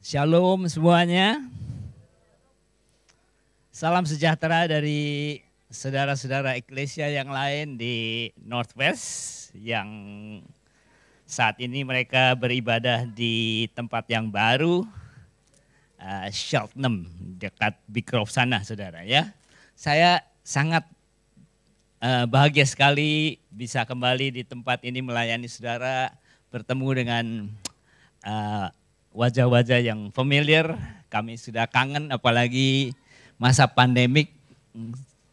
Shalom semuanya. Salam sejahtera dari saudara-saudara eklesia yang lain di Northwest yang saat ini mereka beribadah di tempat yang baru, Cheltenham, dekat Big Grove sana, saudara ya. Saya sangat bahagia sekali bisa kembali di tempat ini melayani saudara, bertemu dengan wajah-wajah yang familiar. Kami sudah kangen, apalagi masa pandemik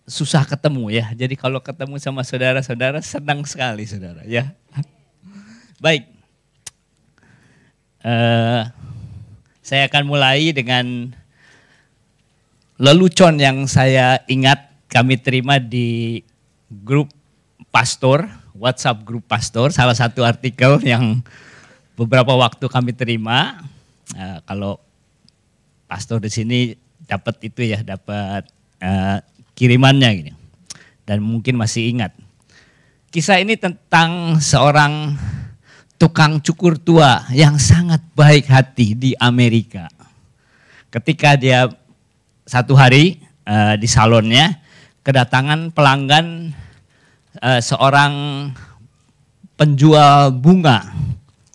susah ketemu ya. Jadi kalau ketemu sama saudara-saudara senang sekali saudara ya. Baik, saya akan mulai dengan lelucon yang saya ingat kami terima di grup pastor, WhatsApp grup pastor, salah satu artikel yang beberapa waktu kami terima. Kalau pastor di sini dapat itu ya, dapat kirimannya gini. Dan mungkin masih ingat. Kisah ini tentang seorang tukang cukur tua yang sangat baik hati di Amerika. Ketika dia satu hari di salonnya kedatangan pelanggan seorang penjual bunga,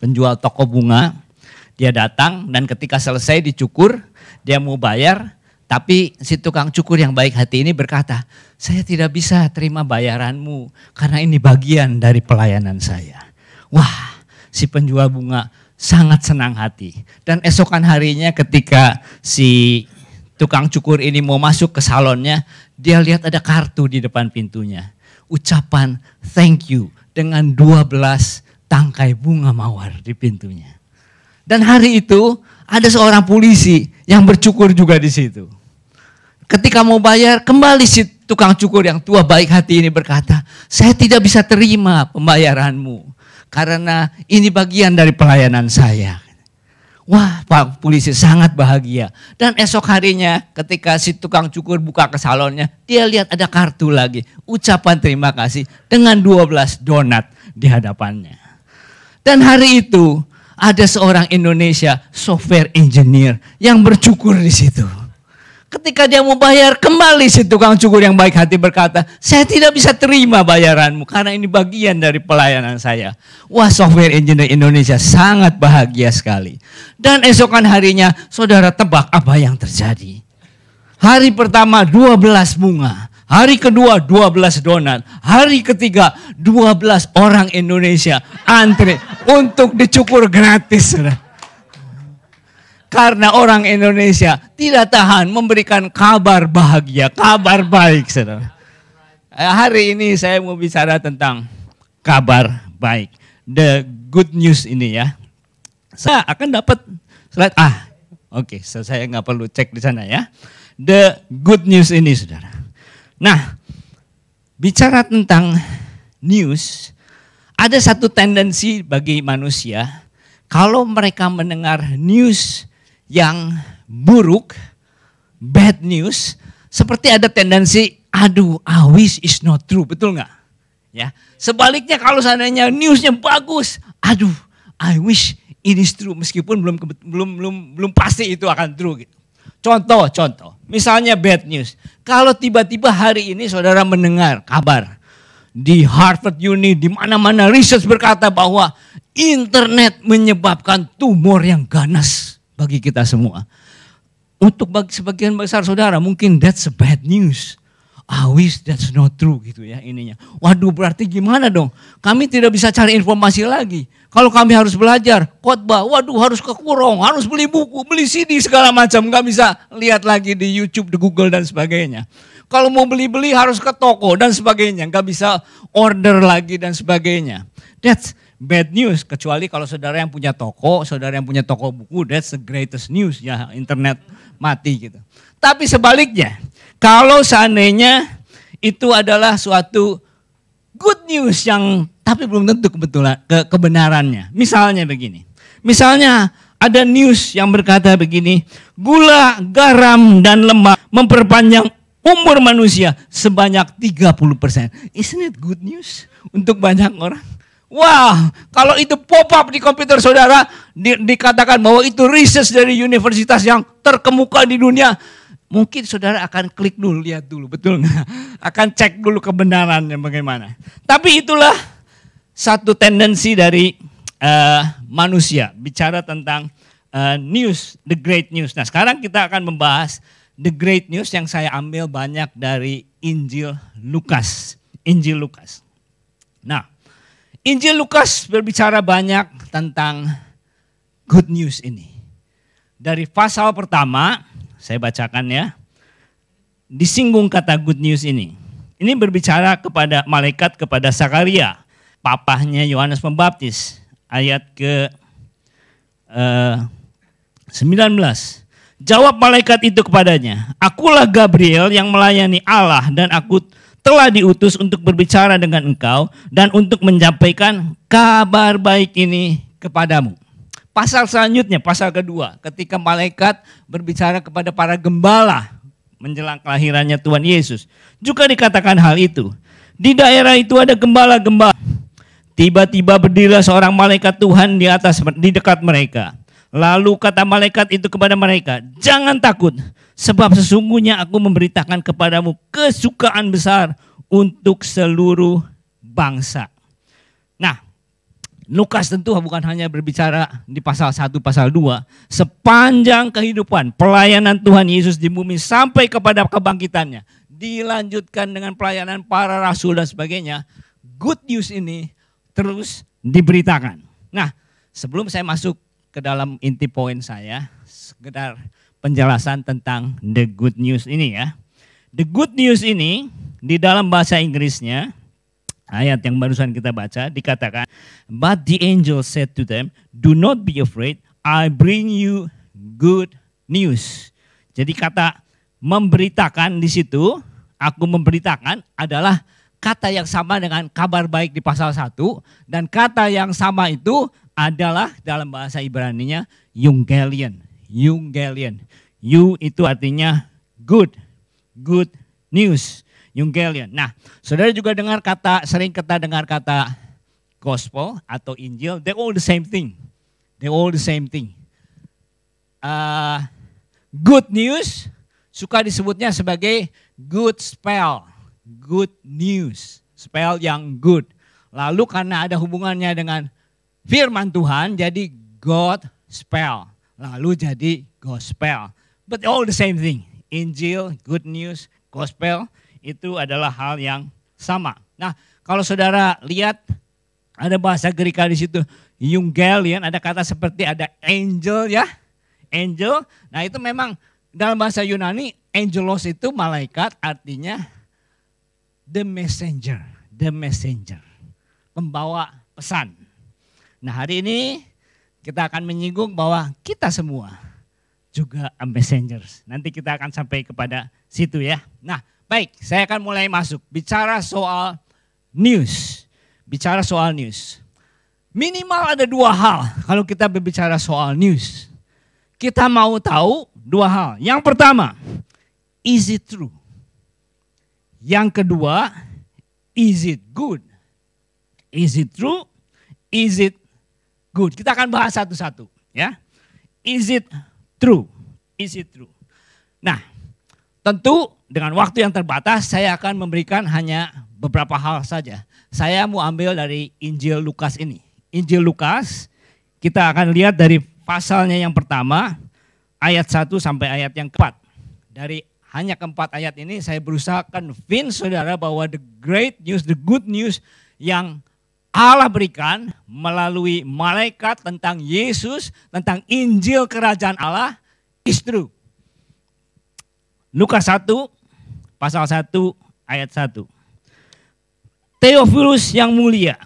penjual toko bunga. Dia datang dan ketika selesai dicukur, dia mau bayar, tapi si tukang cukur yang baik hati ini berkata, saya tidak bisa terima bayaranmu karena ini bagian dari pelayanan saya. Wah, si penjual bunga sangat senang hati. Dan esokan harinya ketika si tukang cukur ini mau masuk ke salonnya, dia lihat ada kartu di depan pintunya. Ucapan thank you dengan 12 tangkai bunga mawar di pintunya. Dan hari itu ada seorang polisi yang bercukur juga di situ. Ketika mau bayar, kembali si tukang cukur yang tua baik hati ini berkata, saya tidak bisa terima pembayaranmu karena ini bagian dari pelayanan saya. Wah, Pak polisi sangat bahagia. Dan esok harinya ketika si tukang cukur buka ke salonnya, dia lihat ada kartu lagi. Ucapan terima kasih dengan 12 donat di hadapannya. Dan hari itu ada seorang Indonesia software engineer yang bercukur di situ. Ketika dia mau bayar, kembali si tukang cukur yang baik hati berkata, saya tidak bisa terima bayaranmu karena ini bagian dari pelayanan saya. Wah, software engineer Indonesia sangat bahagia sekali. Dan esokan harinya, saudara tebak apa yang terjadi. Hari pertama 12 bunga. Hari kedua 12 donat, hari ketiga 12 orang Indonesia antre untuk dicukur gratis. Karena orang Indonesia tidak tahan memberikan kabar bahagia, kabar baik. Saudara. Hari ini saya mau bicara tentang kabar baik. The good news ini ya. Saya akan dapat slide. Oke, saya nggak perlu cek di sana ya. The good news ini saudara. Nah, bicara tentang news, ada satu tendensi bagi manusia, kalau mereka mendengar news yang buruk, bad news, seperti ada tendensi, aduh, I wish is not true, betul nggak? Ya, sebaliknya kalau seandainya newsnya bagus, aduh, I wish it is true, meskipun belum pasti itu akan true gitu. Contoh, misalnya bad news. Kalau tiba-tiba hari ini saudara mendengar kabar di Harvard Uni, di mana-mana research berkata bahwa internet menyebabkan tumor yang ganas bagi kita semua. Untuk bagi sebagian besar saudara mungkin that's a bad news. I wish that's not true gitu ya ininya. Waduh, berarti gimana dong? Kami tidak bisa cari informasi lagi. Kalau kami harus belajar khotbah, waduh harus ke kurung, harus beli buku, beli CD segala macam. Gak bisa lihat lagi di YouTube, di Google dan sebagainya. Kalau mau beli-beli harus ke toko dan sebagainya. Gak bisa order lagi dan sebagainya. That's bad news. Kecuali kalau saudara yang punya toko, saudara yang punya toko buku, that's the greatest news ya, internet mati gitu. Tapi sebaliknya, kalau seandainya itu adalah suatu good news yang tapi belum tentu kebenarannya. Misalnya begini. Misalnya ada news yang berkata begini, gula, garam, dan lemak memperpanjang umur manusia sebanyak 30%. Isn't it good news untuk banyak orang? Wah, kalau itu pop up di komputer saudara, dikatakan bahwa itu research dari universitas yang terkemuka di dunia. Mungkin saudara akan klik dulu, lihat dulu, betul nggak? Akan cek dulu kebenarannya bagaimana. Tapi itulah satu tendensi dari manusia, bicara tentang news, the great news. Nah sekarang kita akan membahas the great news yang saya ambil banyak dari Injil Lukas. Injil Lukas. Nah, Injil Lukas berbicara banyak tentang good news ini. Dari pasal pertama, saya bacakan ya, disinggung kata good news ini. Ini berbicara kepada malaikat kepada Zakaria, papahnya Yohanes Pembaptis, ayat ke 19. Jawab malaikat itu kepadanya, akulah Gabriel yang melayani Allah dan aku telah diutus untuk berbicara dengan engkau dan untuk menyampaikan kabar baik ini kepadamu. Pasal selanjutnya, pasal kedua, ketika malaikat berbicara kepada para gembala menjelang kelahirannya Tuhan Yesus, juga dikatakan hal itu. Di daerah itu ada gembala-gembala. Tiba-tiba berdirilah seorang malaikat Tuhan di dekat mereka. Lalu kata malaikat itu kepada mereka, jangan takut, sebab sesungguhnya aku memberitakan kepadamu kesukaan besar untuk seluruh bangsa. Nah, Lukas tentu bukan hanya berbicara di pasal 1, pasal 2. Sepanjang kehidupan pelayanan Tuhan Yesus di bumi sampai kepada kebangkitannya. Dilanjutkan dengan pelayanan para rasul dan sebagainya. Good news ini terus diberitakan. Nah, sebelum saya masuk ke dalam inti poin saya, sekedar penjelasan tentang the good news ini ya. The good news ini di dalam bahasa Inggrisnya, ayat yang barusan kita baca dikatakan, but the angel said to them, do not be afraid, I bring you good news. Jadi kata memberitakan di situ, aku memberitakan adalah kata yang sama dengan kabar baik di pasal 1, dan kata yang sama itu adalah dalam bahasa Ibraninya Evangelion. Evangelion. You itu artinya good. Good news. Evangelion. Nah, saudara juga sering kita dengar kata gospel atau Injil. They all the same thing. They all the same thing. Good news suka disebutnya sebagai good spell. Good news. Spell yang good. Lalu karena ada hubungannya dengan firman Tuhan jadi God spell. Lalu jadi gospel. But all the same thing. Injil, good news, gospel itu adalah hal yang sama. Nah, kalau saudara lihat ada bahasa Greka di situ, Evangelion, ada kata seperti ada angel ya. Angel. Nah, itu memang dalam bahasa Yunani angelos itu malaikat, artinya the messenger, pembawa pesan. Nah, hari ini kita akan menyinggung bahwa kita semua juga messengers. Nanti kita akan sampai kepada situ ya. Nah, baik, saya akan mulai masuk. Bicara soal news. Minimal ada 2 hal kalau kita berbicara soal news. Kita mau tahu 2 hal. Yang pertama, is it true? Yang kedua, is it good? Is it true? Is it good? Kita akan bahas satu-satu ya. Is it true? Is it true? Nah, tentu dengan waktu yang terbatas saya akan memberikan hanya beberapa hal saja. Saya mau ambil dari Injil Lukas ini. Injil Lukas kita akan lihat dari pasalnya yang pertama ayat 1 sampai ayat yang keempat. Dari hanya keempat ayat ini saya berusaha convince saudara bahwa the great news, the good news yang Allah berikan melalui malaikat tentang Yesus, tentang Injil Kerajaan Allah is true. Lukas 1, pasal 1, ayat 1. Theophilus yang mulia,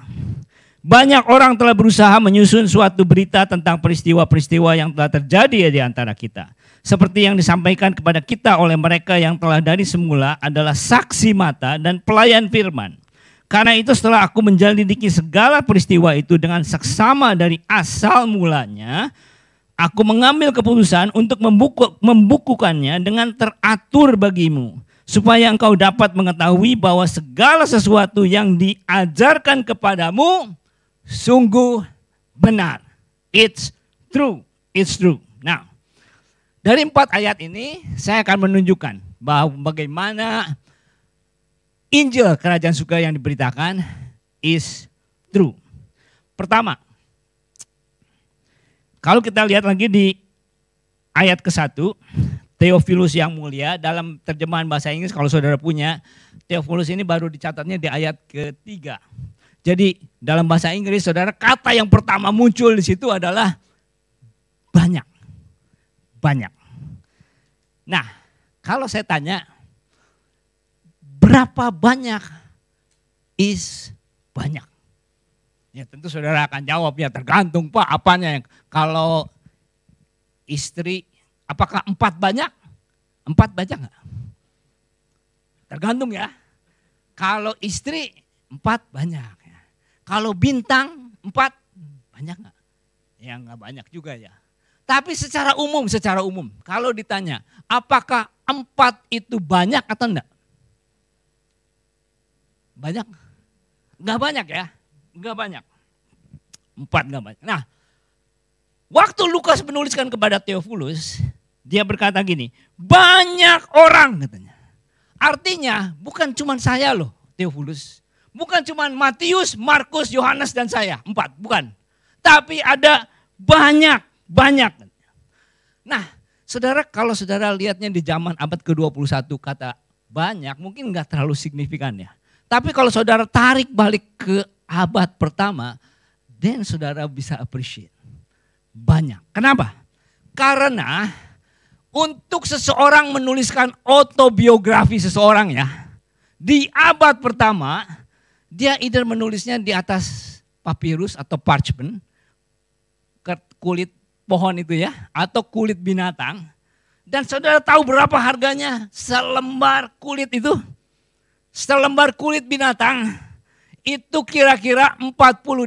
banyak orang telah berusaha menyusun suatu berita tentang peristiwa-peristiwa yang telah terjadi di antara kita. Seperti yang disampaikan kepada kita oleh mereka yang telah dari semula adalah saksi mata dan pelayan firman. Karena itu setelah aku menjelidiki segala peristiwa itu dengan seksama dari asal mulanya, aku mengambil keputusan untuk membukukannya dengan teratur bagimu. Supaya engkau dapat mengetahui bahwa segala sesuatu yang diajarkan kepadamu sungguh benar. It's true. It's true. Nah, dari 4 ayat ini saya akan menunjukkan bahwa bagaimana Injil Kerajaan Surga yang diberitakan is true. Pertama, kalau kita lihat lagi di ayat ke-1, Theophilus yang mulia, dalam terjemahan bahasa Inggris kalau saudara punya, Theophilus ini baru dicatatnya di ayat ke-3. Jadi dalam bahasa Inggris saudara, kata yang pertama muncul di situ adalah banyak. Banyak. Nah, kalau saya tanya, berapa banyak is banyak? Ya tentu saudara akan jawab, ya tergantung Pak apanya. Kalau istri, apakah 4 banyak? 4 banyak enggak? Tergantung ya. Kalau istri 4 banyak. Ya. Kalau bintang 4 banyak enggak? Ya enggak banyak juga ya. Tapi secara umum, kalau ditanya apakah 4 itu banyak atau enggak? Banyak? Enggak banyak ya, enggak banyak. 4 enggak banyak. Nah, waktu Lukas menuliskan kepada Theophilus, dia berkata gini, banyak orang katanya. Artinya bukan cuma saya loh Theophilus. Bukan cuma Matius, Markus, Yohanes dan saya, 4, bukan. Tapi ada banyak. Nah, saudara kalau saudara lihatnya di zaman abad ke-21 kata banyak mungkin enggak terlalu signifikan ya. Tapi kalau saudara tarik balik ke abad pertama, then saudara bisa appreciate. Banyak. Kenapa? Karena untuk seseorang menuliskan autobiografi seseorang ya, di abad pertama, dia either menulisnya di atas papirus atau parchment, kulit pohon itu ya, atau kulit binatang. Dan saudara tahu berapa harganya selembar kulit itu? Selembar kulit binatang itu kira-kira 40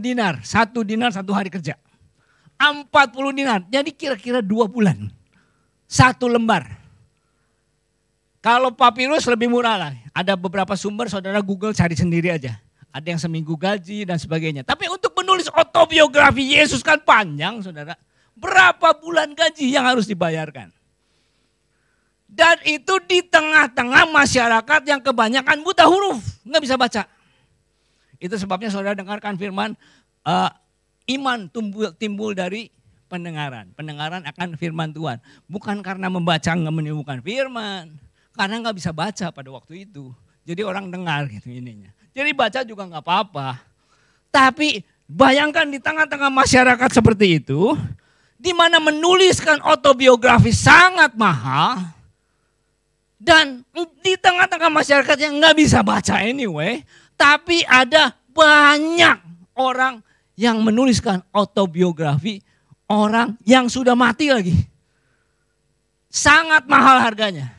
dinar. 1 dinar 1 hari kerja. 40 dinar, jadi kira-kira 2 bulan. 1 lembar. Kalau papirus lebih murah lah. Ada beberapa sumber, saudara Google cari sendiri aja. Ada yang seminggu gaji dan sebagainya. Tapi untuk menulis autobiografi Yesus kan panjang saudara. Berapa bulan gaji yang harus dibayarkan? Dan itu di tengah-tengah masyarakat yang kebanyakan buta huruf. Nggak bisa baca. Itu sebabnya saudara dengarkan firman, iman timbul dari pendengaran. Pendengaran akan firman Tuhan. Bukan karena membaca nggak menemukan firman. Karena nggak bisa baca pada waktu itu. Jadi orang dengar gitu ininya. Jadi baca juga nggak apa-apa. Tapi bayangkan di tengah-tengah masyarakat seperti itu, di mana menuliskan autobiografi sangat mahal, dan di tengah-tengah masyarakat yang nggak bisa baca anyway, tapi ada banyak orang yang menuliskan autobiografi orang yang sudah mati lagi. Sangat mahal harganya.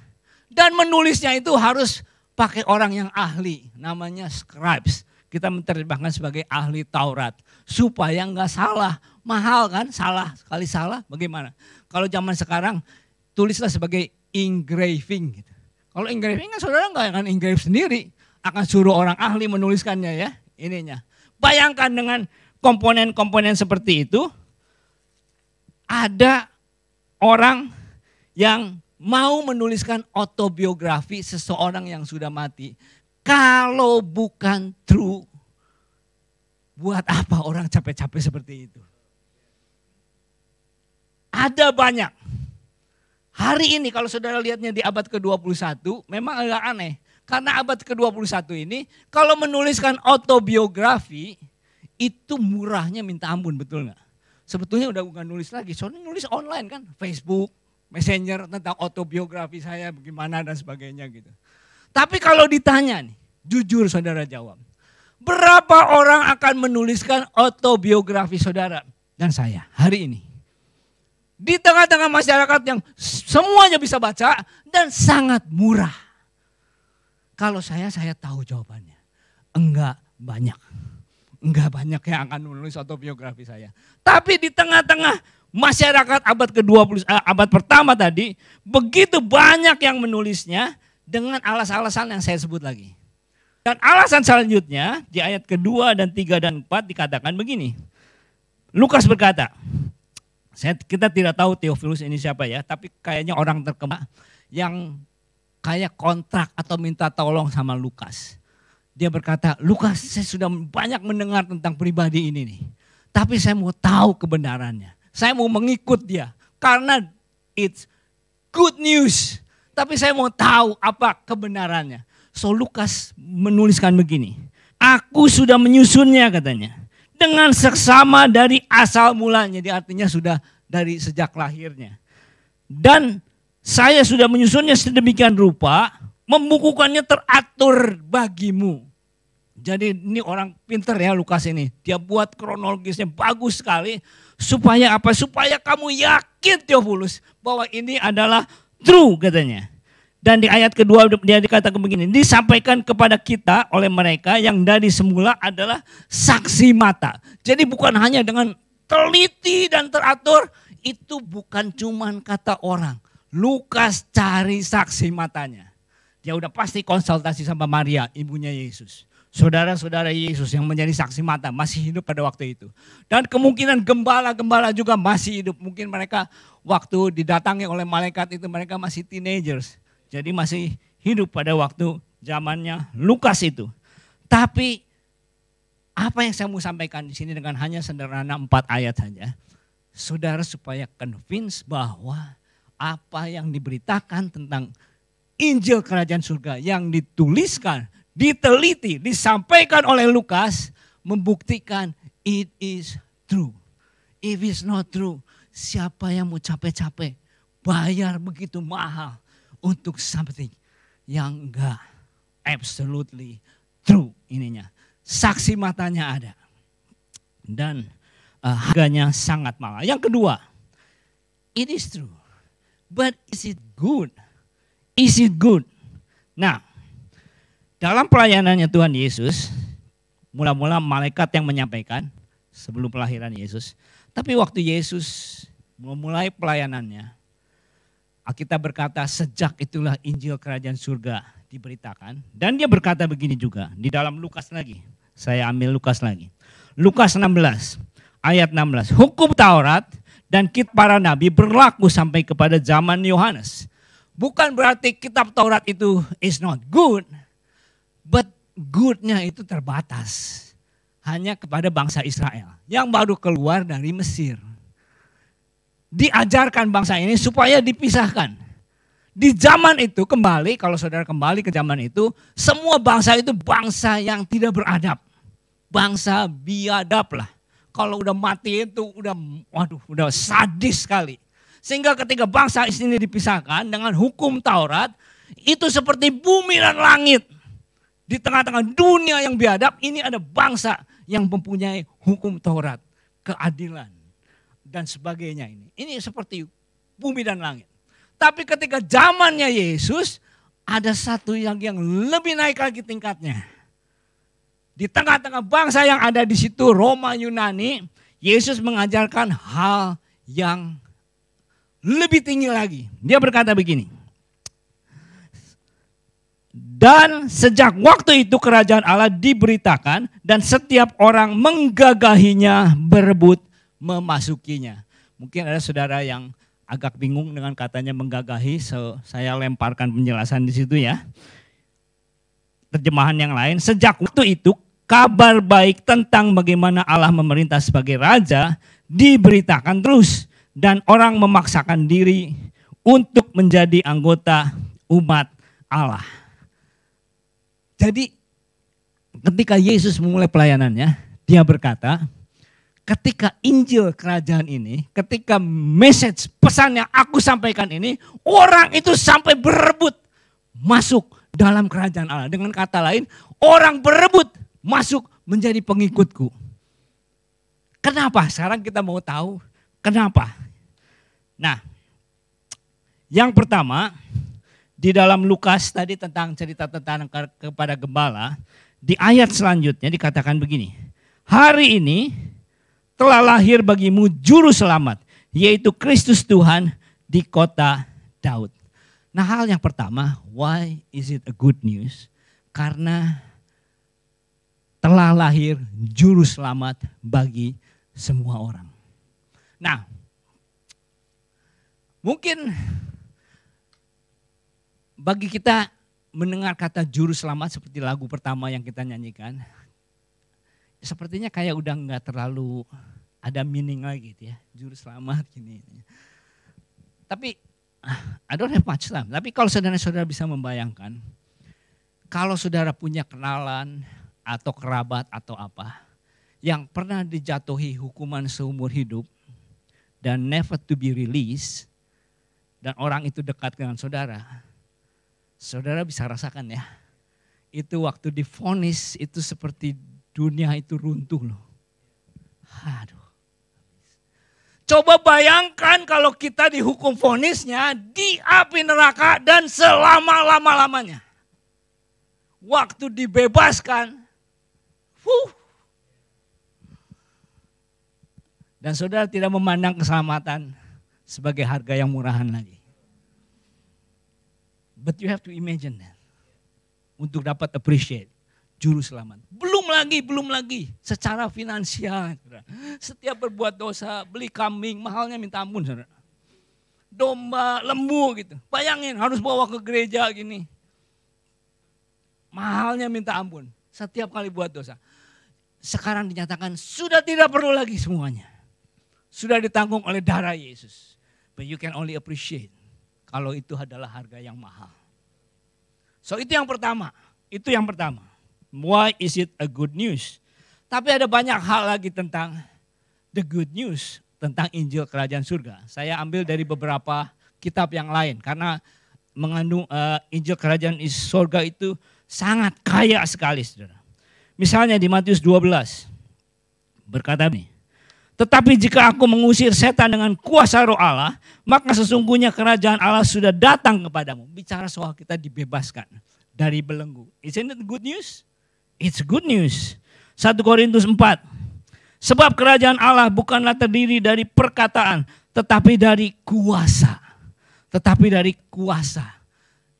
Dan menulisnya itu harus pakai orang yang ahli, namanya scribes. Kita menerjemahkan sebagai ahli Taurat. Supaya nggak salah. Mahal kan, sekali salah bagaimana. Kalau zaman sekarang tulislah sebagai engraving. Gitu. Kalau engraving kan saudara nggak akan engrave sendiri. Akan suruh orang ahli menuliskannya ya. Ininya. Bayangkan dengan komponen-komponen seperti itu. Ada orang yang mau menuliskan autobiografi seseorang yang sudah mati. Kalau bukan true, buat apa orang capek-capek seperti itu? Ada banyak. Hari ini kalau saudara lihatnya di abad ke-21 memang agak aneh. Karena abad ke-21 ini kalau menuliskan autobiografi itu murahnya minta ampun, betul gak? Sebetulnya udah bukan nulis lagi, soalnya nulis online kan. Facebook, Messenger tentang autobiografi saya bagaimana dan sebagainya gitu. Tapi kalau ditanya nih, jujur saudara jawab. Berapa orang akan menuliskan autobiografi saudara dan saya hari ini? Di tengah-tengah masyarakat yang semuanya bisa baca dan sangat murah. Kalau saya tahu jawabannya. Enggak banyak. Enggak banyak yang akan menulis autobiografi saya. Tapi di tengah-tengah masyarakat abad ke-20, abad pertama tadi, begitu banyak yang menulisnya dengan alas-alasan yang saya sebut lagi. Dan alasan selanjutnya di ayat kedua dan 3 dan 4 dikatakan begini. Lukas berkata, kita tidak tahu Theophilus ini siapa ya, tapi kayaknya orang terkemuka yang kayak kontrak atau minta tolong sama Lukas. Dia berkata, Lukas, saya sudah banyak mendengar tentang pribadi ini nih. Tapi saya mau tahu kebenarannya. Saya mau mengikut dia karena it's good news. Tapi saya mau tahu apa kebenarannya. So Lukas menuliskan begini. Aku sudah menyusunnya katanya. Dengan seksama dari asal mulanya. Jadi artinya sudah dari sejak lahirnya. Dan saya sudah menyusunnya sedemikian rupa. Membukukannya teratur bagimu. Jadi ini orang pintar ya Lukas ini. Dia buat kronologisnya bagus sekali. Supaya apa? Supaya kamu yakin Theophilus bahwa ini adalah true katanya. Dan di ayat kedua dia dikatakan begini. Disampaikan kepada kita oleh mereka yang dari semula adalah saksi mata. Jadi bukan hanya dengan teliti dan teratur. Itu bukan cuman kata orang. Lukas cari saksi matanya. Dia udah pasti konsultasi sama Maria, ibunya Yesus. Saudara-saudara Yesus yang menjadi saksi mata masih hidup pada waktu itu. Dan kemungkinan gembala-gembala juga masih hidup. Mungkin mereka waktu didatangi oleh malaikat itu mereka masih teenagers. Jadi masih hidup pada waktu zamannya Lukas itu. Tapi apa yang saya mau sampaikan di sini dengan hanya sederhana 4 ayat saja. Saudara supaya convince bahwa apa yang diberitakan tentang Injil Kerajaan Surga yang dituliskan, diteliti, disampaikan oleh Lukas membuktikan it is true. If it's not true, siapa yang mau capek-capek bayar begitu mahal untuk something yang enggak absolutely true ininya. Saksi matanya ada. Dan harganya sangat mahal. Yang kedua, it is true. But is it good? Is it good? Nah, dalam pelayanannya Tuhan Yesus, mula-mula malaikat yang menyampaikan sebelum kelahiran Yesus. Tapi waktu Yesus memulai pelayanannya, Alkitab berkata sejak itulah Injil Kerajaan Surga diberitakan. Dan dia berkata begini juga di dalam Lukas lagi. Saya ambil Lukas lagi. Lukas 16 ayat 16. Hukum Taurat dan kitab para nabi berlaku sampai kepada zaman Yohanes. Bukan berarti kitab Taurat itu is not good. But goodnya itu terbatas. Hanya kepada bangsa Israel. Yang baru keluar dari Mesir. Diajarkan bangsa ini supaya dipisahkan. Di zaman itu kembali, kalau saudara kembali ke zaman itu. Semua bangsa itu bangsa yang tidak beradab. Bangsa biadab lah. Kalau udah mati itu udah sadis sekali. Sehingga ketika bangsa ini dipisahkan dengan hukum Taurat. Itu seperti bumi dan langit. Di tengah-tengah dunia yang biadab, ini ada bangsa yang mempunyai hukum Taurat, keadilan, dan sebagainya ini. Ini seperti bumi dan langit. Tapi ketika zamannya Yesus, ada satu yang lebih naik lagi tingkatnya. Di tengah-tengah bangsa yang ada di situ, Roma, Yunani, Yesus mengajarkan hal yang lebih tinggi lagi. Dia berkata begini. Dan sejak waktu itu kerajaan Allah diberitakan dan setiap orang menggagahinya, berebut memasukinya. Mungkin ada saudara yang agak bingung dengan katanya menggagahi, so saya lemparkan penjelasan di situ ya. Terjemahan yang lain, sejak waktu itu kabar baik tentang bagaimana Allah memerintah sebagai raja diberitakan terus dan orang memaksakan diri untuk menjadi anggota umat Allah. Jadi ketika Yesus memulai pelayanannya, dia berkata, ketika Injil kerajaan ini, ketika message pesan yang aku sampaikan ini, orang itu sampai berebut masuk dalam kerajaan Allah. Dengan kata lain, orang berebut masuk menjadi pengikutku. Kenapa? Sekarang kita mau tahu kenapa. Nah, yang pertama, di dalam Lukas tadi tentang cerita tentang kepada gembala, di ayat selanjutnya dikatakan begini. Hari ini telah lahir bagimu juru selamat, yaitu Kristus Tuhan di kota Daud. Nah, hal yang pertama, why is it a good news? Karena telah lahir juru selamat bagi semua orang. Nah, mungkin bagi kita mendengar kata juru selamat seperti lagu pertama yang kita nyanyikan, sepertinya kayak udah nggak terlalu ada meaning lagi gitu ya, juru selamat gini. Tapi I don't have much time. Tapi kalau saudara-saudara bisa membayangkan, kalau saudara punya kenalan atau kerabat atau apa yang pernah dijatuhi hukuman seumur hidup dan never to be released, dan orang itu dekat dengan saudara, saudara bisa rasakan ya, itu waktu divonis itu seperti dunia itu runtuh loh. Aduh. Coba bayangkan kalau kita dihukum vonisnya di api neraka dan selama-lama-lamanya. Waktu dibebaskan, dan saudara tidak memandang keselamatan sebagai harga yang murahan lagi. But you have to imagine that. Untuk dapat appreciate juru selamat. Belum lagi secara finansial. Setiap berbuat dosa, beli kambing, mahalnya minta ampun saudara. Domba, lembu gitu. Bayangin harus bawa ke gereja gini. Mahalnya minta ampun. Setiap kali buat dosa. Sekarang dinyatakan sudah tidak perlu lagi semuanya. Sudah ditanggung oleh darah Yesus. But you can only appreciate kalau itu adalah harga yang mahal. So itu yang pertama. Itu yang pertama. Why is it a good news? Tapi ada banyak hal lagi tentang the good news. Tentang Injil Kerajaan Surga. Saya ambil dari beberapa kitab yang lain. Karena mengandung Injil Kerajaan Surga itu sangat kaya sekali saudara. Misalnya di Matius 12. Berkata nih. Tetapi jika aku mengusir setan dengan kuasa roh Allah, maka sesungguhnya kerajaan Allah sudah datang kepadamu. Bicara soal kita dibebaskan dari belenggu. Isn't it good news? It's good news. 1 Korintus 4. Sebab kerajaan Allah bukanlah terdiri dari perkataan, tetapi dari kuasa. Tetapi dari kuasa.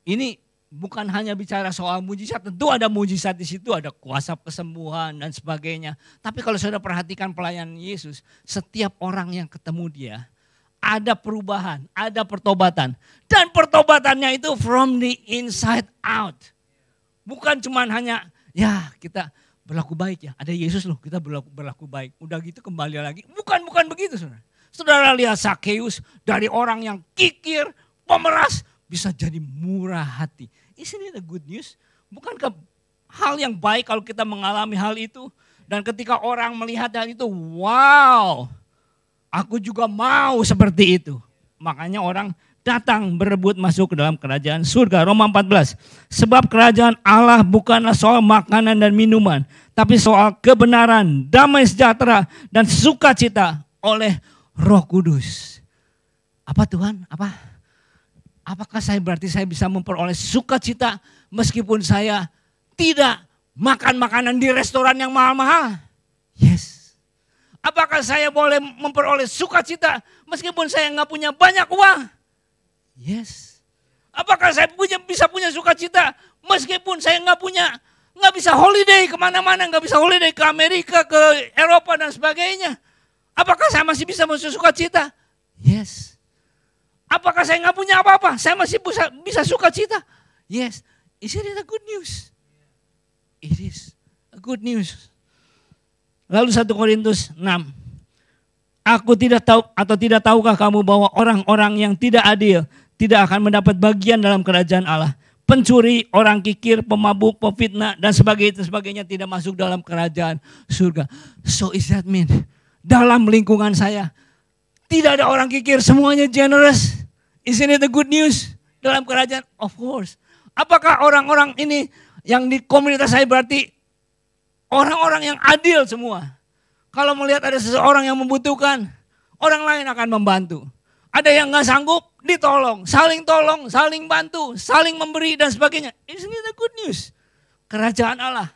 Ini bukan hanya bicara soal mujizat, tentu ada mujizat di situ, ada kuasa kesembuhan dan sebagainya. Tapi kalau saudara perhatikan pelayanan Yesus, setiap orang yang ketemu dia, ada perubahan, ada pertobatan. Dan pertobatannya itu from the inside out. Bukan cuma hanya, ya kita berlaku baik ya, ada Yesus loh, kita berlaku baik. Udah gitu kembali lagi, bukan begitu saudara. Saudara lihat Sakeus dari orang yang kikir, pemeras, bisa jadi murah hati. Isn't it a good news? Bukankah hal yang baik kalau kita mengalami hal itu? Dan ketika orang melihat hal itu, wow, aku juga mau seperti itu. Makanya orang datang berebut masuk ke dalam kerajaan surga. Roma 14. Sebab kerajaan Allah bukanlah soal makanan dan minuman, tapi soal kebenaran, damai sejahtera, dan sukacita oleh Roh Kudus. Apa Tuhan? Apakah berarti saya bisa memperoleh sukacita meskipun saya tidak makan makanan di restoran yang mahal-mahal? Yes. Apakah saya boleh memperoleh sukacita meskipun saya nggak punya banyak uang? Yes. Apakah saya bisa punya sukacita meskipun saya nggak bisa holiday kemana-mana, nggak bisa holiday ke Amerika, ke Eropa dan sebagainya? Apakah saya masih bisa sukacita? Yes. Apakah saya nggak punya apa-apa? Saya masih bisa sukacita? Yes. Is it a good news? It is a good news. Lalu 1 Korintus 6. Aku tidak tahu atau tidak tahukah kamu bahwa orang-orang yang tidak adil tidak akan mendapat bagian dalam kerajaan Allah. Pencuri, orang kikir, pemabuk, pefitnah dan sebagainya tidak masuk dalam kerajaan surga. So is that mean dalam lingkungan saya tidak ada orang kikir, semuanya generous. Isn't it the good news dalam kerajaan? Of course. Apakah orang-orang ini yang di komunitas saya berarti orang-orang yang adil semua? Kalau melihat ada seseorang yang membutuhkan, orang lain akan membantu. Ada yang gak sanggup, ditolong, saling bantu, saling memberi dan sebagainya. Isn't it a good news? Kerajaan Allah,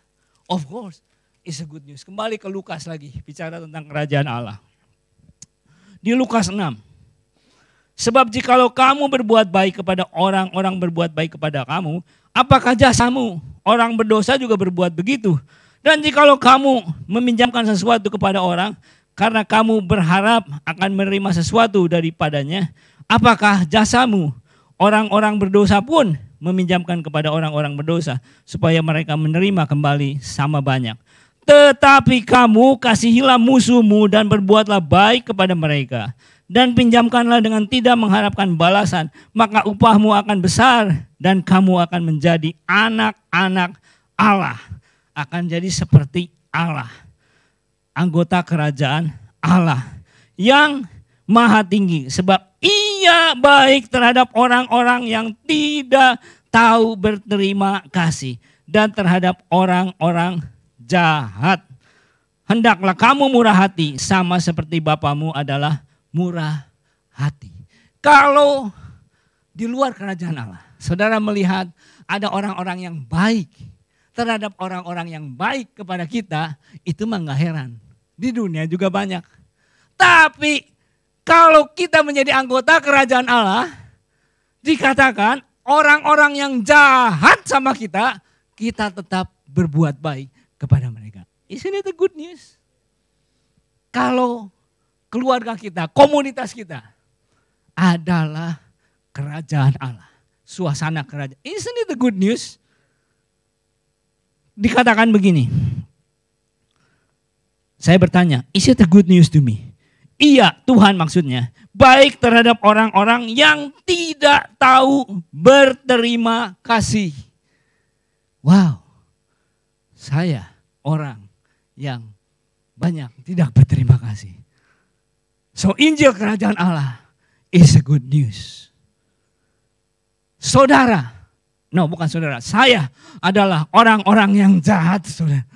of course, is a good news. Kembali ke Lukas lagi, bicara tentang kerajaan Allah. Di Lukas 6. Sebab jikalau kamu berbuat baik kepada orang-orang berbuat baik kepada kamu, apakah jasamu? Orang berdosa juga berbuat begitu. Dan jikalau kamu meminjamkan sesuatu kepada orang, karena kamu berharap akan menerima sesuatu daripadanya, apakah jasamu? Orang-orang berdosa pun meminjamkan kepada orang-orang berdosa, supaya mereka menerima kembali sama banyak. Tetapi kamu kasihilah musuhmu dan berbuatlah baik kepada mereka. Dan pinjamkanlah dengan tidak mengharapkan balasan, maka upahmu akan besar dan kamu akan menjadi anak-anak Allah. Akan jadi seperti Allah. Anggota kerajaan Allah yang maha tinggi. Sebab ia baik terhadap orang-orang yang tidak tahu berterima kasih. Dan terhadap orang-orang jahat. Hendaklah kamu murah hati sama seperti Bapamu adalah murah hati. Kalau di luar kerajaan Allah, saudara melihat ada orang-orang yang baik terhadap orang-orang yang baik kepada kita, itu mah gak heran. Di dunia juga banyak. Tapi kalau kita menjadi anggota kerajaan Allah, dikatakan orang-orang yang jahat sama kita, kita tetap berbuat baik kepada mereka. Isn't it the good news? Kalau keluarga kita, komunitas kita adalah kerajaan Allah. Suasana kerajaan. Isn't it the good news? Dikatakan begini. Saya bertanya, is it the good news to me? Iya, Tuhan maksudnya. Baik terhadap orang-orang yang tidak tahu berterima kasih. Wow. Saya orang yang banyak tidak berterima kasih. So Injil kerajaan Allah is a good news. Saudara, no bukan saudara, saya adalah orang-orang yang jahat, saudara.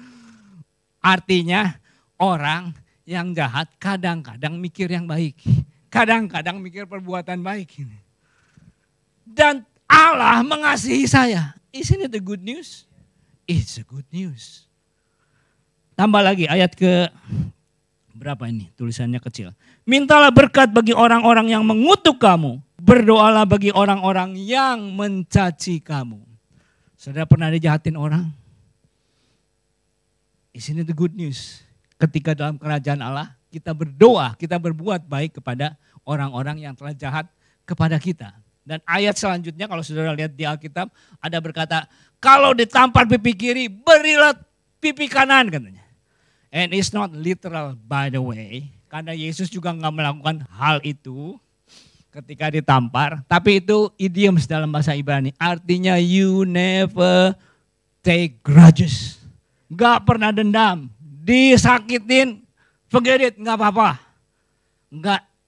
Artinya orang yang jahat kadang-kadang mikir yang baik. Kadang-kadang mikir perbuatan baik. Dan Allah mengasihi saya. Isn't it the good news? It's a good news. Tambah lagi ayat ke berapa ini? Tulisannya kecil. Mintalah berkat bagi orang-orang yang mengutuk kamu. Berdoalah bagi orang-orang yang mencaci kamu. Saudara pernah dijahatin orang? Isn't it the good news? Ketika dalam kerajaan Allah, kita berdoa, kita berbuat baik kepada orang-orang yang telah jahat kepada kita. Dan ayat selanjutnya kalau saudara lihat di Alkitab, ada berkata, kalau ditampar pipi kiri, berilah pipi kanan katanya. And it's not literal by the way, karena Yesus juga nggak melakukan hal itu ketika ditampar. Tapi itu idioms dalam bahasa Ibrani, artinya you never take grudges. Gak pernah dendam, disakitin, forget it, gak apa-apa.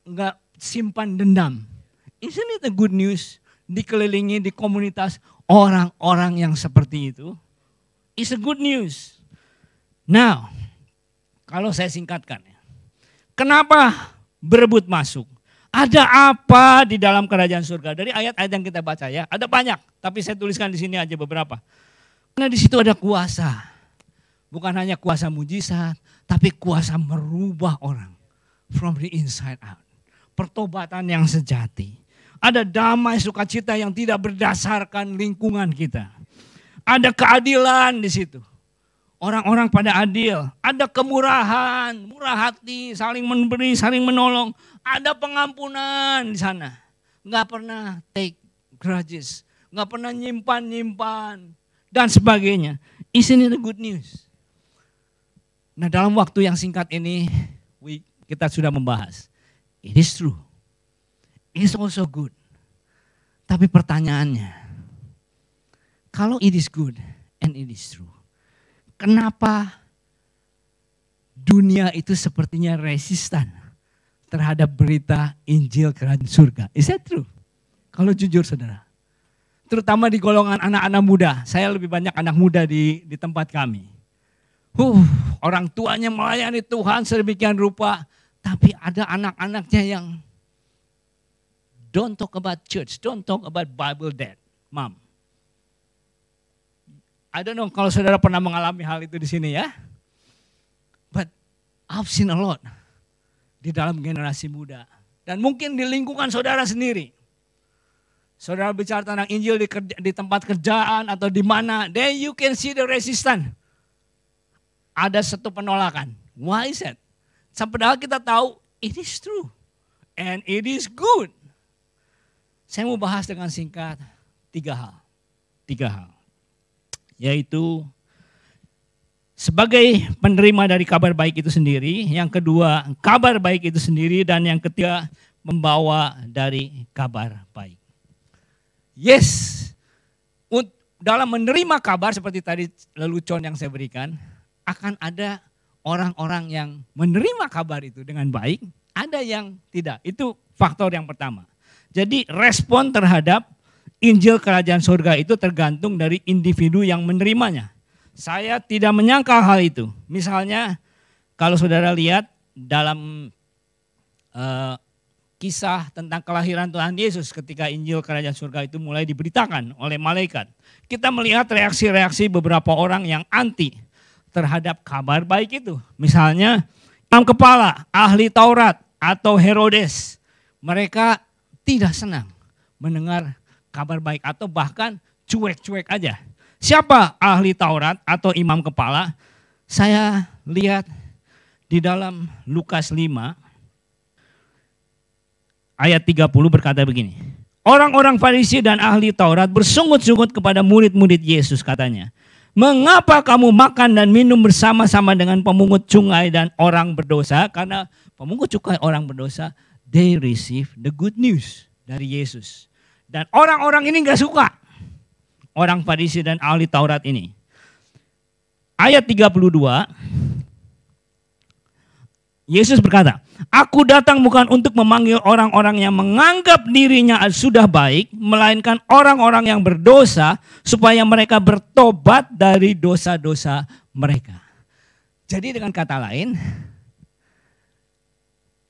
Gak simpan dendam. Isn't it a good news? Dikelilingi di komunitas orang-orang yang seperti itu. It's a good news. Now, kalau saya singkatkan. Kenapa berebut masuk? Ada apa di dalam kerajaan surga? Dari ayat-ayat yang kita baca ya, ada banyak. Tapi saya tuliskan di sini aja beberapa. Karena di situ ada kuasa. Bukan hanya kuasa mujizat, tapi kuasa merubah orang. From the inside out. Pertobatan yang sejati. Ada damai sukacita yang tidak berdasarkan lingkungan kita. Ada keadilan di situ. Orang-orang pada adil. Ada kemurahan, murah hati, saling memberi, saling menolong. Ada pengampunan di sana. Nggak pernah take grudges. Nggak pernah nyimpan. Dan sebagainya. Isn't it the good news? Nah dalam waktu yang singkat ini kita sudah membahas. It is true. It is also good. Tapi pertanyaannya, kalau it is good and it is true, kenapa dunia itu sepertinya resistan terhadap berita Injil kerajaan surga? Is that true? Kalau jujur saudara. Terutama di golongan anak-anak muda. Saya lebih banyak anak muda di tempat kami. Orang tuanya melayani Tuhan sedemikian rupa. Tapi ada anak-anaknya yang don't talk about church, don't talk about Bible dad, mom. I don't know kalau saudara pernah mengalami hal itu di sini ya. But I've seen a lot di dalam generasi muda. Dan mungkin di lingkungan saudara sendiri. Saudara bicara tentang Injil di tempat kerjaan atau di mana, then you can see the resistance. ada satu penolakan. Why is that? Padahal kita tahu it is true and it is good. Saya mau bahas dengan singkat tiga hal. Yaitu sebagai penerima dari kabar baik itu sendiri, yang kedua kabar baik itu sendiri, dan yang ketiga membawa dari kabar baik. Yes, dalam menerima kabar seperti tadi lelucon yang saya berikan, akan ada orang-orang yang menerima kabar itu dengan baik, ada yang tidak. Itu faktor yang pertama. Jadi respon terhadap Injil Kerajaan Surga itu tergantung dari individu yang menerimanya. Saya tidak menyangkal hal itu. Misalnya kalau saudara lihat dalam kisah tentang kelahiran Tuhan Yesus ketika Injil Kerajaan Surga itu mulai diberitakan oleh malaikat. Kita melihat reaksi-reaksi beberapa orang yang anti terhadap kabar baik itu. Misalnya imam kepala, ahli Taurat atau Herodes. Mereka tidak senang mendengar kabar baik atau bahkan cuek-cuek aja. Siapa ahli Taurat atau imam kepala? Saya lihat di dalam Lukas 5 ayat 30 berkata begini. Orang-orang Farisi dan ahli Taurat bersungut-sungut kepada murid-murid Yesus, katanya. Mengapa kamu makan dan minum bersama-sama dengan pemungut cukai dan orang berdosa? Karena pemungut cukai orang berdosa, they receive the good news dari Yesus. Dan orang-orang ini gak suka. Orang Farisi dan ahli Taurat ini. Ayat 32, Yesus berkata, aku datang bukan untuk memanggil orang-orang yang menganggap dirinya sudah baik, melainkan orang-orang yang berdosa supaya mereka bertobat dari dosa-dosa mereka. Jadi dengan kata lain,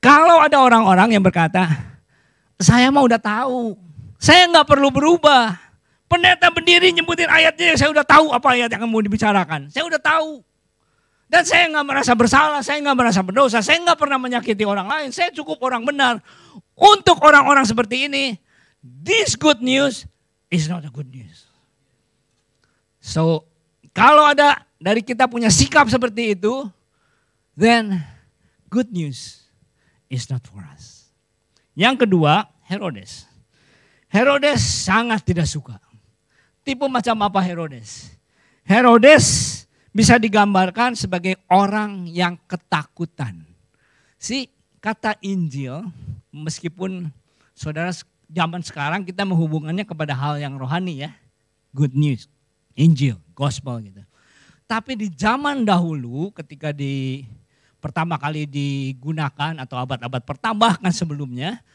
kalau ada orang-orang yang berkata, saya mah udah tahu, saya nggak perlu berubah. Pendeta berdiri nyebutin ayatnya, saya udah tahu apa ayat yang mau dibicarakan. Saya udah tahu. Dan saya nggak merasa bersalah, saya nggak merasa berdosa, saya nggak pernah menyakiti orang lain, saya cukup orang benar. Untuk orang-orang seperti ini, this good news is not a good news. So, kalau ada dari kita punya sikap seperti itu, then good news is not for us. Yang kedua, Herodes. Herodes sangat tidak suka. Tipe macam apa Herodes? Herodes bisa digambarkan sebagai orang yang ketakutan. Kata Injil, meskipun saudara zaman sekarang kita menghubungannya kepada hal yang rohani ya. Good news, Injil, gospel gitu. Tapi di zaman dahulu ketika pertama kali digunakan atau abad-abad pertama kan sebelumnya,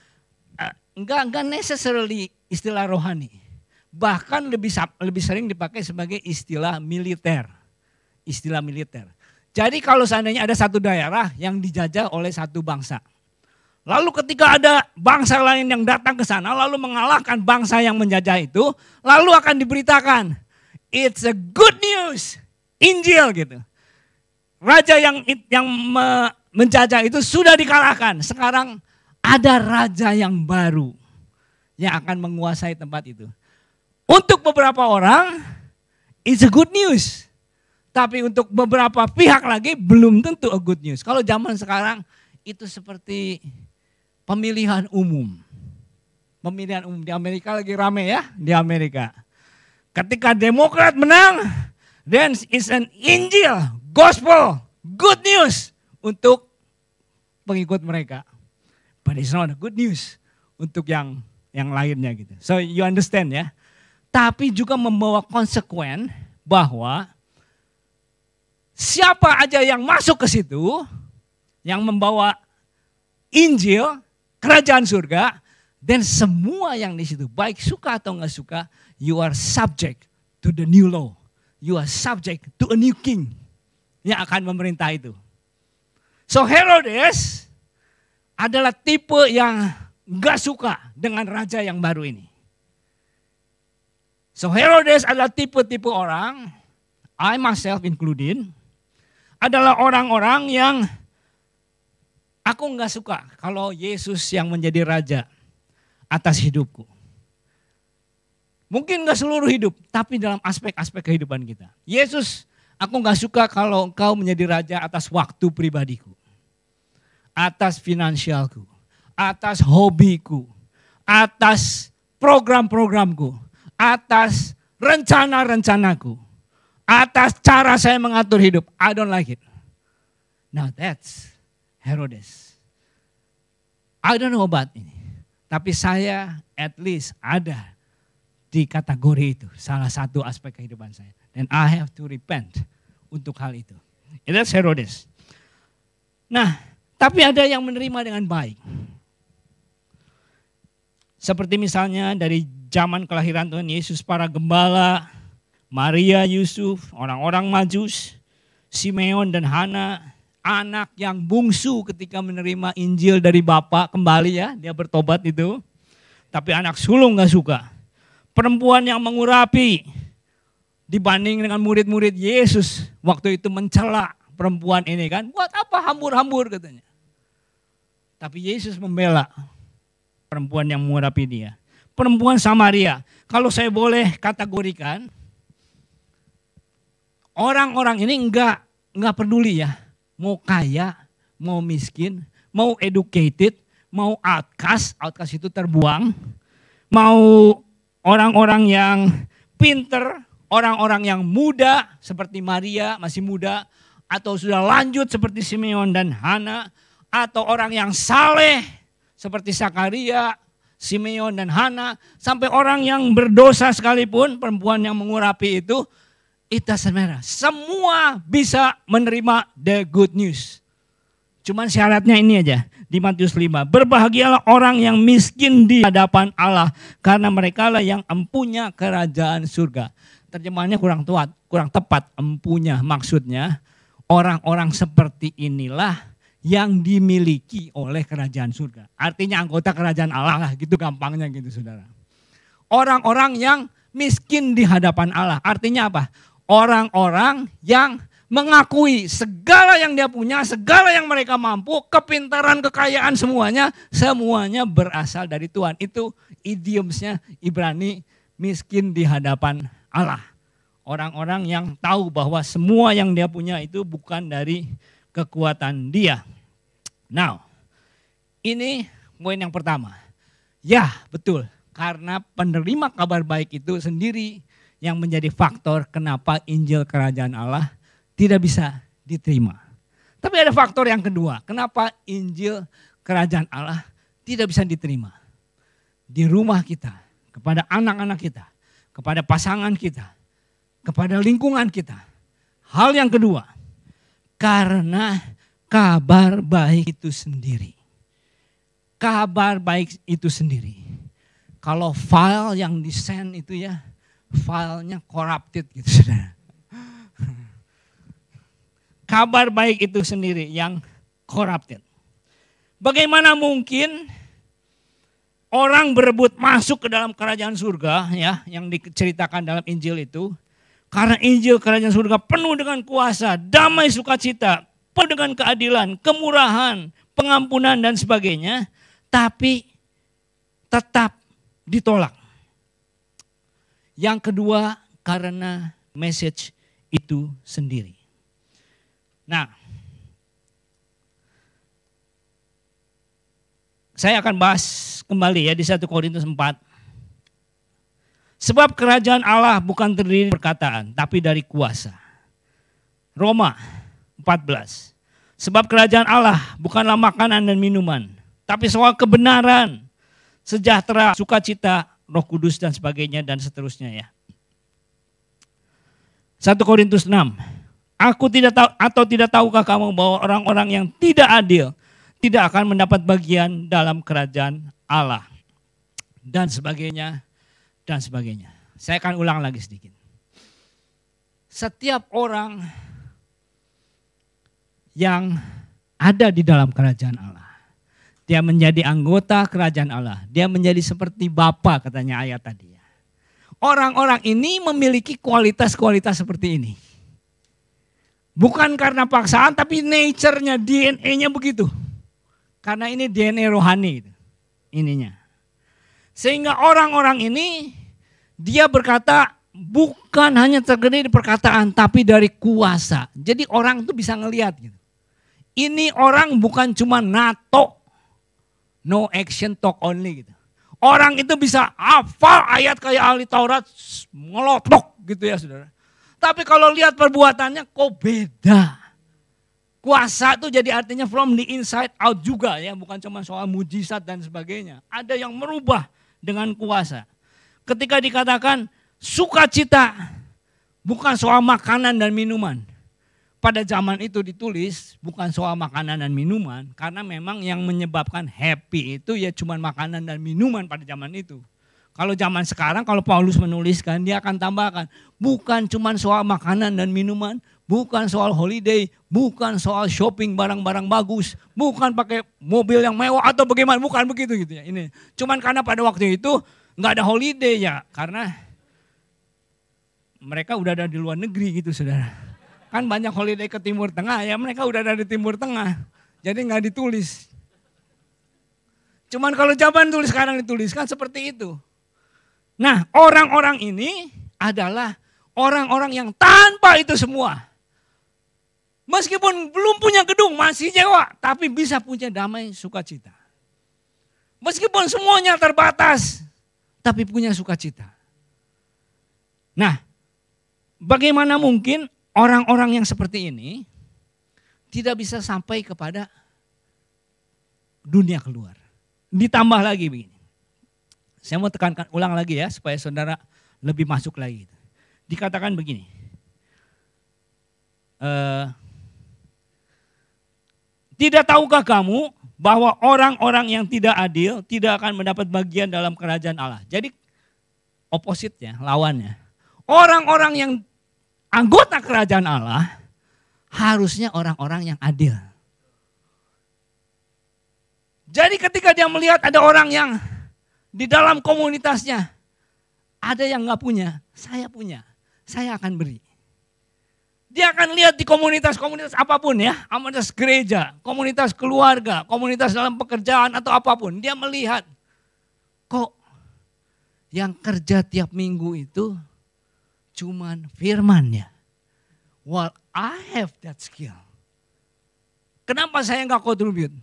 enggak necessarily istilah rohani. Bahkan lebih sering dipakai sebagai istilah militer. Istilah militer. Jadi kalau seandainya ada satu daerah yang dijajah oleh satu bangsa. Lalu ketika ada bangsa lain yang datang ke sana lalu mengalahkan bangsa yang menjajah itu. Lalu akan diberitakan, it's a good news, Injil gitu. Raja yang menjajah itu sudah dikalahkan. Sekarang ada raja yang baru yang akan menguasai tempat itu. Untuk beberapa orang, it's a good news. Tapi untuk beberapa pihak lagi belum tentu a good news. Kalau zaman sekarang itu seperti pemilihan umum. Pemilihan umum di Amerika lagi rame ya, di Amerika. Ketika Demokrat menang, then it's an Injil, gospel, good news untuk pengikut mereka. But it's not a good news untuk yang lainnya gitu. So you understand ya. Tapi juga membawa konsekuen bahwa siapa aja yang masuk ke situ, yang membawa Injil, kerajaan surga, dan semua yang di situ, baik suka atau nggak suka, you are subject to the new law. You are subject to a new king yang akan memerintah itu. So Herodes adalah tipe yang nggak suka dengan raja yang baru ini. So Herodes adalah tipe-tipe orang, I myself included, adalah orang-orang yang aku nggak suka kalau Yesus yang menjadi raja atas hidupku. Mungkin nggak seluruh hidup, tapi dalam aspek-aspek kehidupan kita. Yesus Aku gak suka kalau engkau menjadi raja atas waktu pribadiku, atas finansialku, atas hobiku, atas program-programku, atas rencana-rencanaku, atas cara saya mengatur hidup. I don't like it. Now that's Herodes. I don't know about ini. Tapi saya at least ada di kategori itu. Salah satu aspek kehidupan saya. Dan I have to repent untuk hal itu. That's Herodes. Nah, tapi ada yang menerima dengan baik. Seperti misalnya dari zaman kelahiran Tuhan Yesus, para gembala, Maria, Yusuf, orang-orang Majus, Simeon dan Hana, anak yang bungsu ketika menerima Injil dari Bapa kembali ya, dia bertobat itu. Tapi anak sulung gak suka. Perempuan yang mengurapi dibanding dengan murid-murid Yesus waktu itu mencela perempuan ini kan. Buat apa hambur-hambur katanya. Tapi Yesus membela perempuan yang mengurapi dia. Perempuan Samaria, kalau saya boleh kategorikan, orang-orang ini enggak peduli ya. Mau kaya, mau miskin, mau educated, mau outcast itu terbuang. Mau orang-orang yang pinter, orang-orang yang muda seperti Maria masih muda. Atau sudah lanjut seperti Simeon dan Hana. Atau orang yang saleh seperti Zakaria, Simeon dan Hana. Sampai orang yang berdosa sekalipun, perempuan yang mengurapi itu doesn't matter. Semua bisa menerima the good news. Cuman syaratnya ini aja. Di Matius 5. Berbahagialah orang yang miskin di hadapan Allah. Karena mereka lah yang empunya kerajaan surga. Terjemahannya kurang tepat. Empunya maksudnya. Orang-orang seperti inilah yang dimiliki oleh kerajaan surga. Artinya anggota kerajaan Allah lah. Gitu gampangnya gitu saudara. Orang-orang yang miskin di hadapan Allah. Artinya apa? Orang-orang yang mengakui segala yang dia punya, segala yang mereka mampu, kepintaran, kekayaan semuanya berasal dari Tuhan. Itu idiomsnya Ibrani, miskin di hadapan Allah. Orang-orang yang tahu bahwa semua yang dia punya itu bukan dari kekuatan dia. Now, ini poin yang pertama. Ya, betul. Karena penerima kabar baik itu sendiri yang menjadi faktor kenapa Injil Kerajaan Allah tidak bisa diterima. Tapi ada faktor yang kedua, kenapa Injil Kerajaan Allah tidak bisa diterima. Di rumah kita, kepada anak-anak kita, kepada pasangan kita, kepada lingkungan kita. Hal yang kedua, karena kabar baik itu sendiri. Kabar baik itu sendiri. Kalau file yang di-send itu ya, filenya corrupted gitu saudara. Kabar baik itu sendiri yang corrupted. Bagaimana mungkin orang berebut masuk ke dalam kerajaan surga ya, yang diceritakan dalam Injil itu. Karena Injil kerajaan surga penuh dengan kuasa, damai sukacita, penuh dengan keadilan, kemurahan, pengampunan dan sebagainya. Tapi tetap ditolak. Yang kedua, karena message itu sendiri. Nah, saya akan bahas kembali ya di 1 Korintus 4. Sebab kerajaan Allah bukan terdiri dari perkataan, tapi dari kuasa. Roma 14. Sebab kerajaan Allah bukanlah makanan dan minuman, tapi soal kebenaran, sejahtera, sukacita, Roh Kudus dan sebagainya dan seterusnya ya. 1 Korintus 6. Aku tidak tahu atau tidak tahukah kamu bahwa orang-orang yang tidak adil tidak akan mendapat bagian dalam kerajaan Allah. Dan sebagainya dan sebagainya. Saya akan ulang lagi sedikit. Setiap orang yang ada di dalam kerajaan Allah, dia menjadi anggota kerajaan Allah. Dia menjadi seperti Bapa katanya ayat tadi. Orang-orang ini memiliki kualitas-kualitas seperti ini. Bukan karena paksaan tapi nature-nya, DNA-nya begitu. Karena ini DNA rohani ininya. Sehingga orang-orang ini dia berkata bukan hanya terjadi di perkataan, tapi dari kuasa. Jadi orang itu bisa ngelihat gitu. Ini orang bukan cuma nato, no action talk only gitu. Orang itu bisa hafal ayat kayak ahli Taurat, ngelotok gitu ya saudara. Tapi kalau lihat perbuatannya kok beda. Kuasa itu jadi artinya from the inside out juga ya. Bukan cuma soal mujizat dan sebagainya. Ada yang merubah dengan kuasa. Ketika dikatakan sukacita bukan soal makanan dan minuman. Pada zaman itu ditulis bukan soal makanan dan minuman. Karena memang yang menyebabkan happy itu ya cuma makanan dan minuman pada zaman itu. Kalau zaman sekarang kalau Paulus menuliskan dia akan tambahkan. Bukan cuma soal makanan dan minuman. Bukan soal holiday. Bukan soal shopping barang-barang bagus. Bukan pakai mobil yang mewah atau bagaimana. Bukan begitu gitu ya. Ini cuman karena pada waktu itu nggak ada holiday ya. Karena mereka udah ada di luar negeri gitu saudara. Kan banyak holiday ke Timur Tengah ya, mereka udah ada di Timur Tengah. Jadi nggak ditulis. Cuman kalau zaman tulis sekarang dituliskan seperti itu. Nah orang-orang ini adalah orang-orang yang tanpa itu semua. Meskipun belum punya gedung masih nyewa, tapi bisa punya damai sukacita. Meskipun semuanya terbatas, tapi punya sukacita. Nah bagaimana mungkin orang-orang yang seperti ini tidak bisa sampai kepada dunia keluar. Ditambah lagi begini. Saya mau tekankan ulang lagi ya supaya saudara lebih masuk lagi. Dikatakan begini. Tidak tahukah kamu bahwa orang-orang yang tidak adil tidak akan mendapat bagian dalam kerajaan Allah. Jadi opositnya, lawannya. Orang-orang yang anggota kerajaan Allah harusnya orang-orang yang adil. Jadi ketika dia melihat ada orang yang di dalam komunitasnya ada yang gak punya, saya punya, saya akan beri. Dia akan lihat di komunitas-komunitas apapun ya, komunitas gereja, komunitas keluarga, komunitas dalam pekerjaan atau apapun. Dia melihat kok yang kerja tiap minggu itu cuman firman ya. Well, I have that skill. Kenapa saya nggak contribute?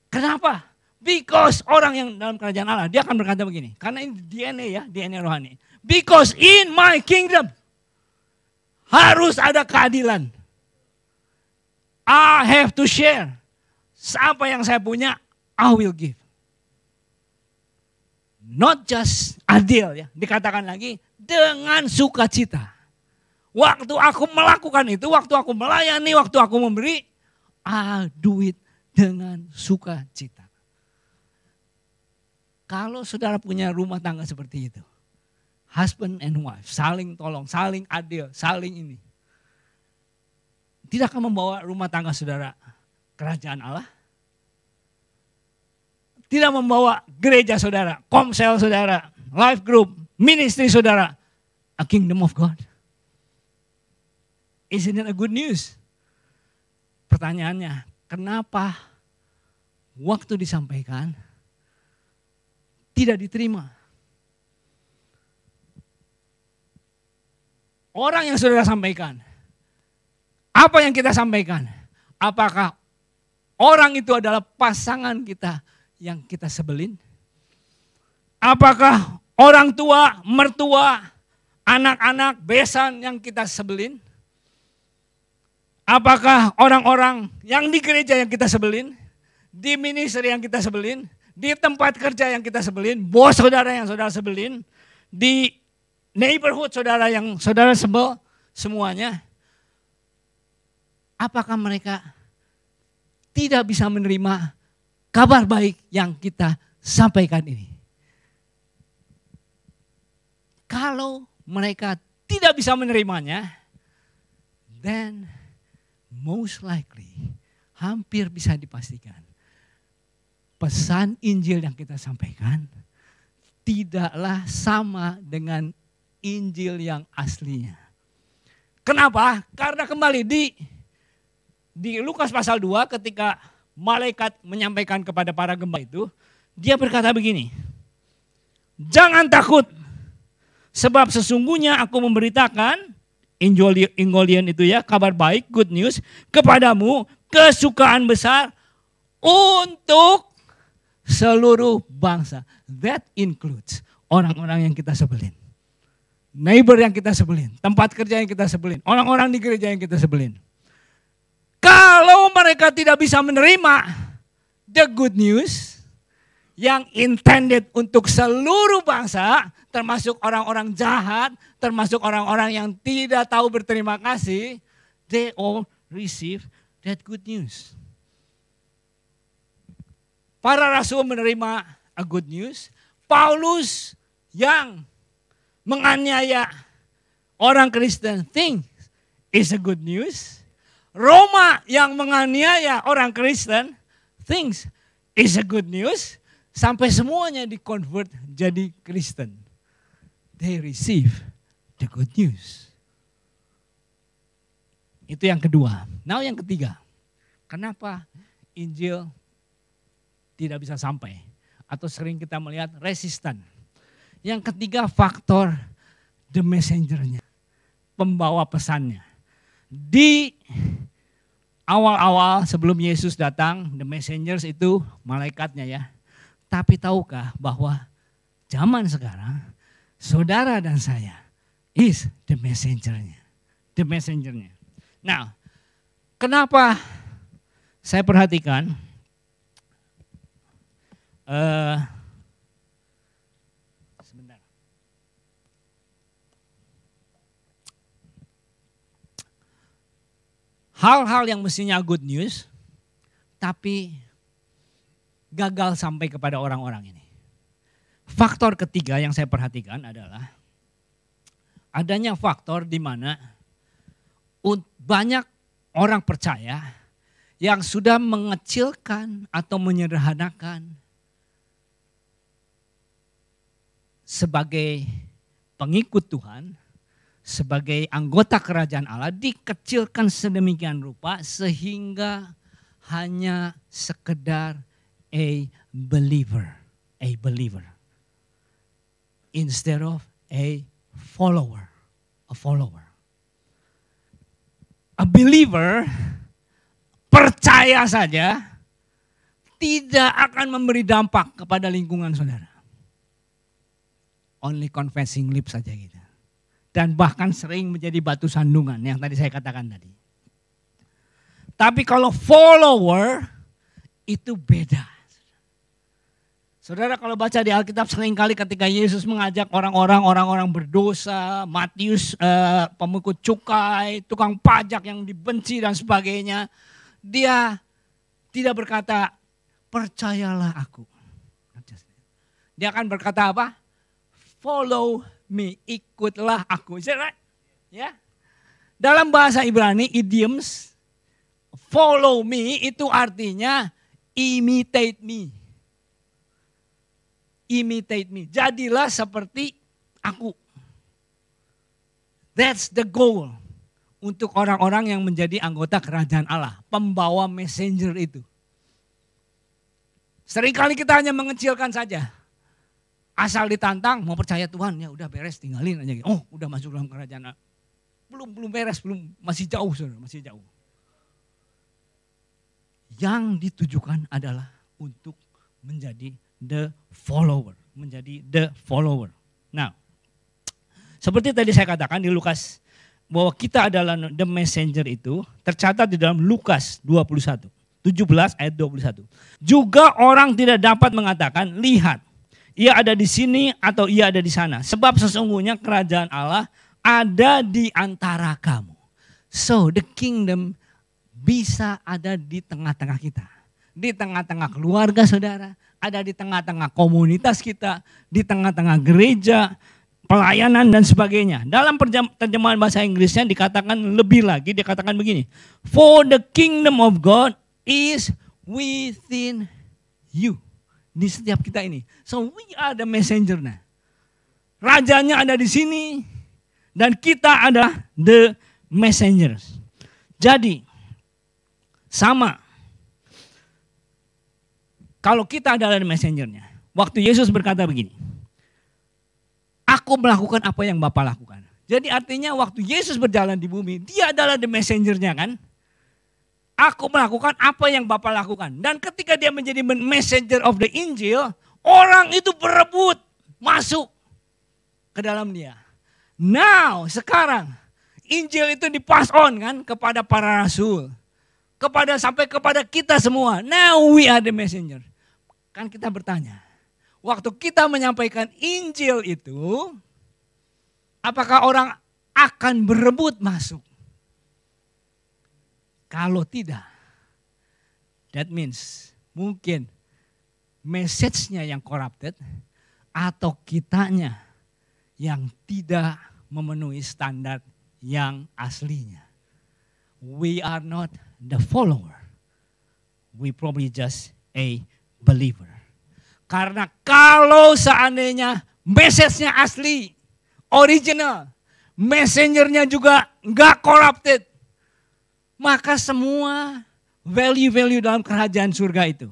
Kenapa? Because orang yang dalam kerajaan Allah, dia akan berkata begini. Karena ini DNA ya, DNA rohani. Because in my kingdom, harus ada keadilan. I have to share. Apa yang saya punya, I will give. Not just adil ya, dikatakan lagi dengan sukacita. Waktu aku melakukan itu, waktu aku melayani, waktu aku memberi, I do it dengan sukacita. Kalau saudara punya rumah tangga seperti itu, husband and wife, saling tolong, saling adil, saling ini. Tidak akan membawa rumah tangga saudara kerajaan Allah. Tidak membawa gereja saudara, komsel saudara, life group, ministry saudara, a kingdom of God. Isn't it a good news? Pertanyaannya, kenapa waktu disampaikan tidak diterima? Orang yang saudara sampaikan, apa yang kita sampaikan? Apakah orang itu adalah pasangan kita yang kita sebelin? Apakah orang tua, mertua, anak-anak, besan yang kita sebelin? Apakah orang-orang yang di gereja yang kita sebelin? Di ministry yang kita sebelin? Di tempat kerja yang kita sebelin? Bos saudara yang saudara sebelin? Di neighborhood saudara yang saudara sebel? Semuanya. Apakah mereka tidak bisa menerima kabar baik yang kita sampaikan ini? Kalau mereka tidak bisa menerimanya, then most likely, hampir bisa dipastikan, pesan Injil yang kita sampaikan tidaklah sama dengan Injil yang aslinya. Kenapa? Karena kembali di Lukas pasal 2 ketika malaikat menyampaikan kepada para gembala itu, dia berkata begini, jangan takut, Sebab sesungguhnya aku memberitakan, Ingolian itu ya, kabar baik, good news, kepadamu, kesukaan besar untuk seluruh bangsa. That includes orang-orang yang kita sebelin. Neighbor yang kita sebelin, tempat kerja yang kita sebelin, orang-orang di gereja yang kita sebelin. Kalau mereka tidak bisa menerima the good news yang intended untuk seluruh bangsa, termasuk orang-orang jahat, termasuk orang-orang yang tidak tahu berterima kasih, they all receive that good news. Para rasul menerima a good news. Paulus yang menganiaya orang Kristen think is a good news. Roma yang menganiaya orang Kristen thinks is a good news. Sampai semuanya di-convert jadi Kristen. They receive the good news. Itu yang kedua. Now yang ketiga. Kenapa Injil tidak bisa sampai? Atau sering kita melihat resisten. Yang ketiga faktor the messenger-nya. Pembawa pesannya. Di awal-awal sebelum Yesus datang, the messengers itu malaikatnya ya. Tapi tahukah bahwa zaman sekarang saudara dan saya is the messenger-nya. The messenger-nya. Nah, kenapa saya perhatikan sebentar. Hal-hal yang mestinya good news, tapi gagal sampai kepada orang-orang ini. Faktor ketiga yang saya perhatikan adalah adanya faktor di mana banyak orang percaya yang sudah mengecilkan atau menyederhanakan sebagai pengikut Tuhan, sebagai anggota kerajaan Allah, dikecilkan sedemikian rupa sehingga hanya sekedar a believer instead of a follower. A believer percaya saja tidak akan memberi dampak kepada lingkungan saudara. Only confessing lips saja gitu. Dan bahkan sering menjadi batu sandungan yang tadi saya katakan tadi. Tapi kalau follower itu beda. Saudara kalau baca di Alkitab seringkali ketika Yesus mengajak orang-orang berdosa, Matius pemikut cukai, tukang pajak yang dibenci dan sebagainya. Dia tidak berkata, percayalah aku. Dia akan berkata apa? Follow me, ikutlah aku. Ya. Dalam bahasa Ibrani, idioms, follow me itu artinya imitate me. Imitate me. Jadilah seperti aku. That's the goal. Untuk orang-orang yang menjadi anggota kerajaan Allah. Pembawa messenger itu. Seringkali kita hanya mengecilkan saja. Asal ditantang mau percaya Tuhan. Ya udah beres tinggalin aja. Oh udah masuk dalam kerajaan Allah. Belum beres. Masih jauh saudara. Masih jauh. Yang ditujukan adalah untuk menjadi the follower. Menjadi the follower. Nah, seperti tadi saya katakan di Lukas, bahwa kita adalah the messenger itu tercatat di dalam Lukas 17 ayat 21. Juga orang tidak dapat mengatakan, lihat, ia ada di sini atau ia ada di sana. Sebab sesungguhnya kerajaan Allah ada di antara kamu. So the kingdom bisa ada di tengah-tengah kita. Di tengah-tengah keluarga saudara, ada di tengah-tengah komunitas kita, di tengah-tengah gereja, pelayanan dan sebagainya. Dalam terjemahan bahasa Inggrisnya dikatakan lebih lagi, dikatakan begini. For the kingdom of God is within you. Di setiap kita ini. So we are the messenger. Nah. Rajanya ada di sini dan kita ada the messengers. Jadi sama. Kalau kita adalah messengernya. Waktu Yesus berkata begini. aku melakukan apa yang Bapa lakukan. Jadi artinya waktu Yesus berjalan di bumi, dia adalah the messenger-nya kan. Aku melakukan apa yang Bapa lakukan. Dan ketika dia menjadi messenger of the Injil, orang itu berebut masuk ke dalam dia. Now, sekarang Injil itu dipass on kan kepada para rasul. Sampai kepada kita semua. Now we are the messenger. Kan kita bertanya, waktu kita menyampaikan Injil itu, apakah orang akan berebut masuk? Kalau tidak, that means mungkin message-nya yang corrupted atau kitanya yang tidak memenuhi standar yang aslinya. We are not the follower. We probably just a believer. Karena kalau seandainya message-nya asli, original, messenger-nya juga nggak corrupted, maka semua value-value dalam kerajaan surga itu.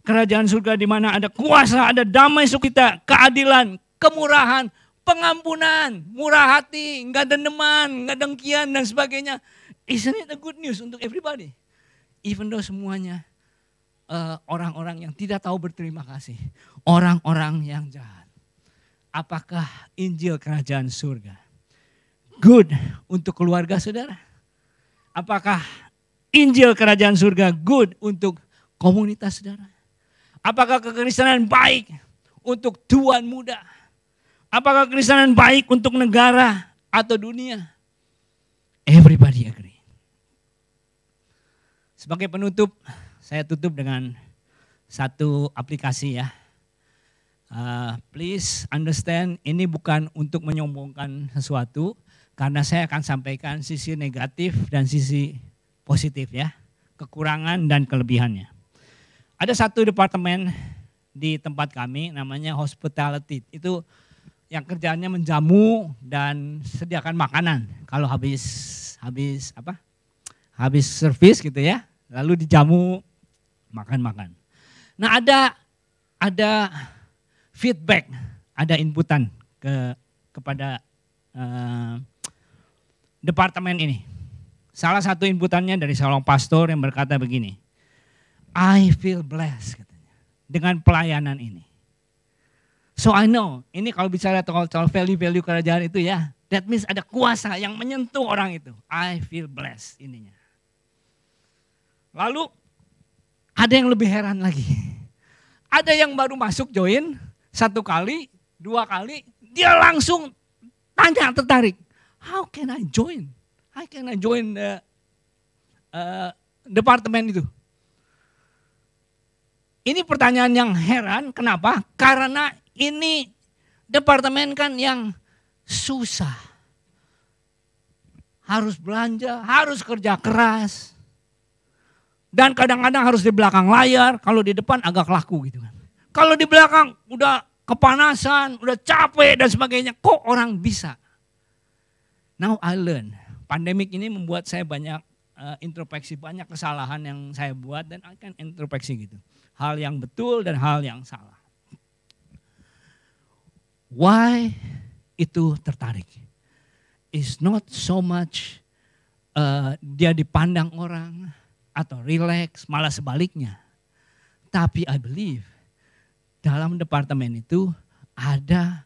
Kerajaan surga di mana ada kuasa, ada damai sukacita, keadilan, kemurahan, pengampunan, murah hati, nggak dendeman, nggak dengkian dan sebagainya. Isn't it a good news untuk everybody? Even though semuanya orang-orang yang tidak tahu berterima kasih. Orang-orang yang jahat. Apakah Injil kerajaan surga good untuk keluarga saudara? Apakah Injil kerajaan surga good untuk komunitas saudara? Apakah kekristenan baik untuk tuan muda? Apakah kekristenan baik untuk negara atau dunia? Everybody agree. Sebagai penutup, saya tutup dengan satu aplikasi ya. Please understand, ini bukan untuk menyombongkan sesuatu, karena saya akan sampaikan sisi negatif dan sisi positif ya. Kekurangan dan kelebihannya. Ada satu departemen di tempat kami namanya hospitality. Itu yang kerjaannya menjamu dan sediakan makanan. Kalau habis servis gitu ya. Lalu dijamu makan-makan. Nah ada feedback, ada inputan kepada departemen ini. Salah satu inputannya dari seorang pastor yang berkata begini, I feel blessed katanya, dengan pelayanan ini. So I know, ini kalau bicara soal value-value kerajaan itu ya, that means ada kuasa yang menyentuh orang itu. I feel blessed ininya. Lalu ada yang lebih heran lagi. Ada yang baru masuk join, 1 kali, 2 kali, dia langsung tanya tertarik. How can I join? How can I join the departemen itu? Ini pertanyaan yang heran, kenapa? Karena ini departemen kan yang susah. Harus belanja, harus kerja keras. Dan kadang-kadang harus di belakang layar, kalau di depan agak laku gitu kan. Kalau di belakang udah kepanasan, udah capek dan sebagainya, kok orang bisa? Now I learn, pandemik ini membuat saya banyak introspeksi, banyak kesalahan yang saya buat dan akan introspeksi gitu. Hal yang betul dan hal yang salah. Why itu tertarik? It's not so much dia dipandang orang atau relax, malah sebaliknya. Tapi I believe dalam departemen itu ada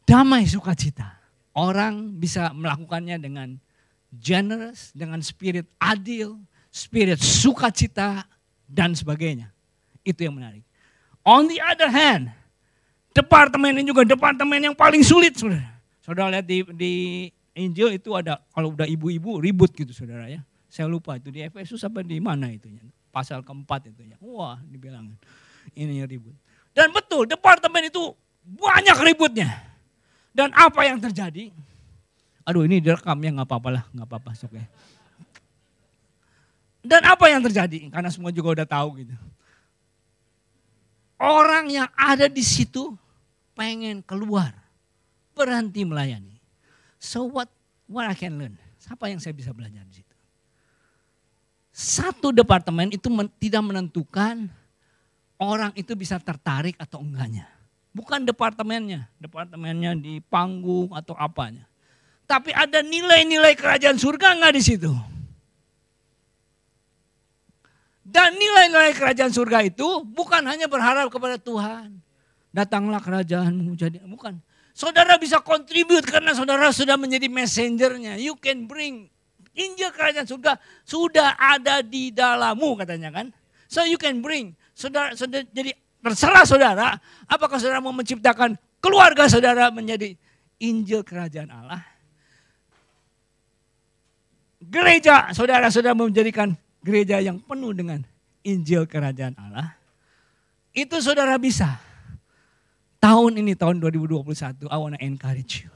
damai sukacita. Orang bisa melakukannya dengan generous, dengan spirit adil, spirit sukacita dan sebagainya. Itu yang menarik. On the other hand, departemen ini juga departemen yang paling sulit, saudara. Saudara lihat di Injil itu ada, kalau udah ibu-ibu ribut gitu saudara ya. Saya lupa itu di Efesus apa di mana itunya. Pasal keempat itu ya. Wah dibilangin ini ribut. Dan betul departemen itu banyak ributnya. Dan apa yang terjadi? Aduh ini direkam ya gak apa-apa lah. Gak apa-apa sok ya. Dan apa yang terjadi? Karena semua juga udah tahu gitu. Orang yang ada di situ pengen keluar. Berhenti melayani. So what I can learn? Apa yang saya bisa belajar di situ? Satu departemen itu tidak menentukan orang itu bisa tertarik atau enggaknya. Bukan departemennya di panggung atau apanya. Tapi ada nilai-nilai kerajaan surga nggak di situ? Dan nilai-nilai kerajaan surga itu bukan hanya berharap kepada Tuhan. Datanglah kerajaanmu jadi, bukan. Saudara bisa kontribut karena saudara sudah menjadi messengernya. You can bring Injil kerajaan surga sudah ada di dalammu katanya kan. So you can bring. Saudara jadi terserah saudara, apakah saudara mau menciptakan keluarga saudara menjadi Injil kerajaan Allah. Gereja saudara sudah menjadikan gereja yang penuh dengan Injil kerajaan Allah. Itu saudara bisa. Tahun ini, tahun 2021, I want to encourage you.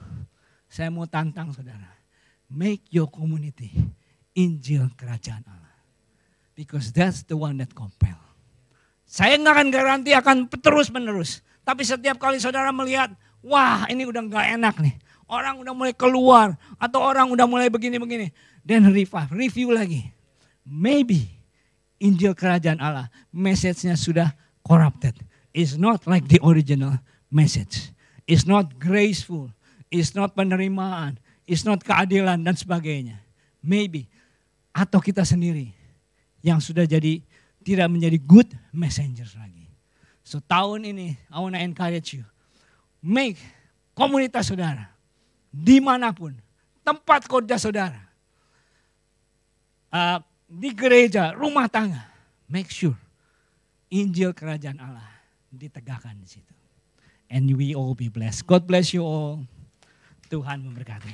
Saya mau tantang saudara. Make your community Injil kerajaan Allah. Because that's the one that compel. Saya nggak akan garanti akan terus menerus. Tapi setiap kali saudara melihat, wah ini udah nggak enak nih. Orang udah mulai keluar atau orang udah mulai begini-begini. Then review lagi. Maybe Injil kerajaan Allah, message-nya sudah corrupted. It's not like the original message. It's not graceful. It's not penerimaan. It's not keadilan dan sebagainya. Maybe. Atau kita sendiri yang sudah jadi tidak menjadi good messengers lagi. So tahun ini I want to encourage you. Make komunitas saudara. Dimanapun. Tempat kerja saudara. Di gereja, rumah tangga. Make sure Injil kerajaan Allah ditegakkan di situ. And we all be blessed. God bless you all. Tuhan memberkati.